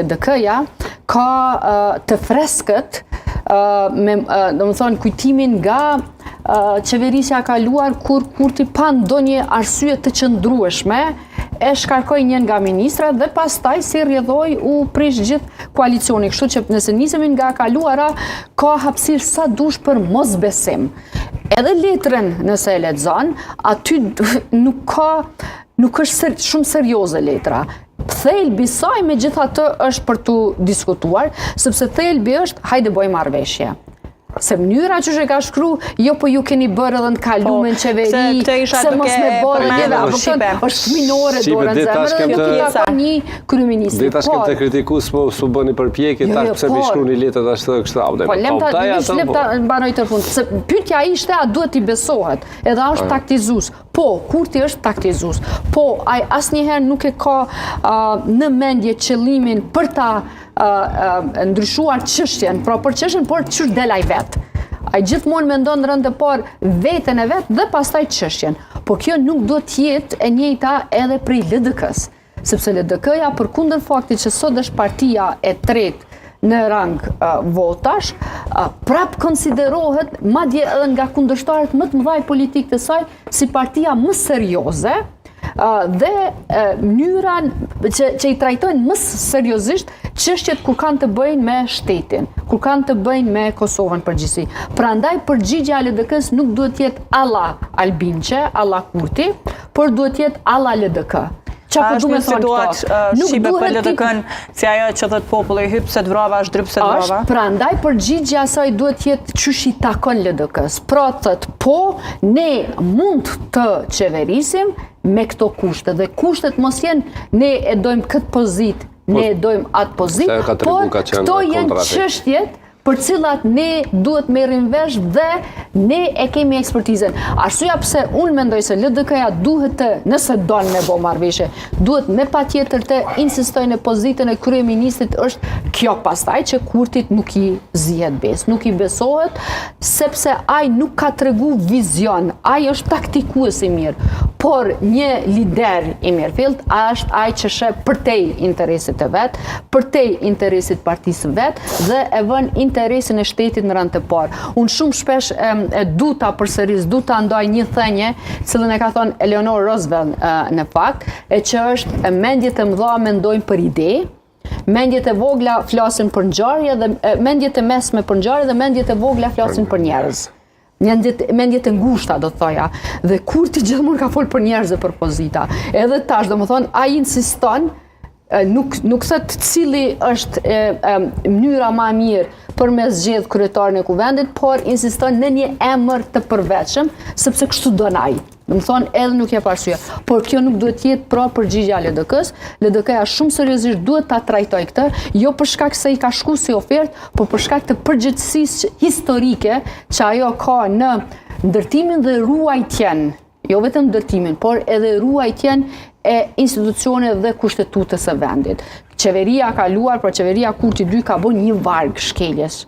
LDK-ja ka të freskët, do më thonë kujtimin nga qeverisja kaluar kur Kurti pa ndonjë arsye të qëndrueshme e shkarkoj njën nga ministra dhe pastaj si rrjedhoi u prish gjithë koalicioni. Kështu që nëse nisemi nga kaluara, ka hapësirë sa dush për mosbesim. Edhe letrën nëse e lexon, aty nuk është shumë serioze letra. Thelbi saj me gjithatë është për të diskutuar, sepse thelbi është hajde bëjmë marrëveshje. Se mënyra që ka shkru, jo po ju keni bërë edhe në kalume në qeveri, se mos me bërë, është minore dorën zemrë, dhe kjo ka një kryeministri. Dhe ta shkem të kritiku s'u bëni përpjekje, tash pse me shkru një letët ashtë të kështu. Po, lem ta mbanoj të fund, se pyetja ishte a duhet i besohet, edhe është taktizus. Po, Kurti është taktizus. Po, ai asnjëherë nuk e ka në mendje qëllimin për ta ndryshuar çështjen, pra për çështjen, por ç'është del ai vet. Ai gjithmonë mendon në rënd të parë veten e vet dhe pastaj çështjen. Po kjo nuk do të jetë e njëjta edhe prej LDK-s, sepse LDK-ja përkundër faktit që sot është partia e tretë në rang votash, prap konsiderohet madje edhe nga kundërshtarët më të mëdhaj politik të saj si partia më serioze dhe mënyran që i trajtojnë më seriozisht çështjet kur kanë të bëjnë me shtetin, kur kanë të bëjnë me Kosovën përgjithësi. Prandaj përgjigjja e LDK-s nuk duhet të jetë alla Albinqe, alla Kurti, por duhet të jetë alla LDK. Është një situatë shqipe për LDK-n si ajo që thot populli hyp se të vrava është dryp se të vrava? Prandaj përgjigjja asaj duhet jetë çush i takon LDK-s. Pra thot, po ne mund të qeverisim me këto kushte dhe kushtet mos jenë ne e dojmë këtë pozitë, ne e dojmë atë pozitë, por këto janë çështjet për cilat ne duhet merrim vesh dhe ne e kemi ekspertizën. Arsyeja pse unë mendoj se LDK-ja duhet të, nëse don me bë marrëveshje, duhet me patjetër të insistojnë në pozitën e kryeministrit është kjo pastaj që Kurtit nuk i zihet besë, nuk i besohet, sepse ai nuk ka tregu vizion, ai është taktikues i mirë, por një lider i mirëfillt është ai që sheh përtej interesit të vet, përtej interesit partisë vet dhe e vën interesin e shtetit në rand të parë. Unë shumë shpesh du ta përsëris, du ta ndaj një thënie, cilën e ka thënë Eleanor Roosevelt në fakt, e që është mendjet e mëdha mendojnë për ide, mendjet e vogla flasin për ngjarje dhe mendjet e mesme për ngjarje dhe mendjet e vogla flasin për njerëz. Mendjet e ngushta do të thoja. Dhe Kurti gjithmonë ka folë për njerëz dhe për pozita. Edhe tash, domethënë, ai insiston, nuk thot cili është mënyra më e mirë për me zgjedh kryetarin e kuvendit, por insiston në një emër të përveçëm, sepse kështu don ai. Do të thonë edhe nuk jep arsye, por kjo nuk duhet të jetë pra përgjigjja e LDK-s. LDK-ja shumë seriozisht duhet ta trajtoj këtë, jo për shkak se i ka shku si ofertë, por për shkak të përgjegjësisë historike që ajo ka në ndërtimin dhe ruajtjen, jo vetëm ndërtimin, por edhe ruajtjen e institucioneve dhe kushtetutës së vendit. Qeveria kaluar, pra qeveria Kurti 2 ka bën një varg shkeljes.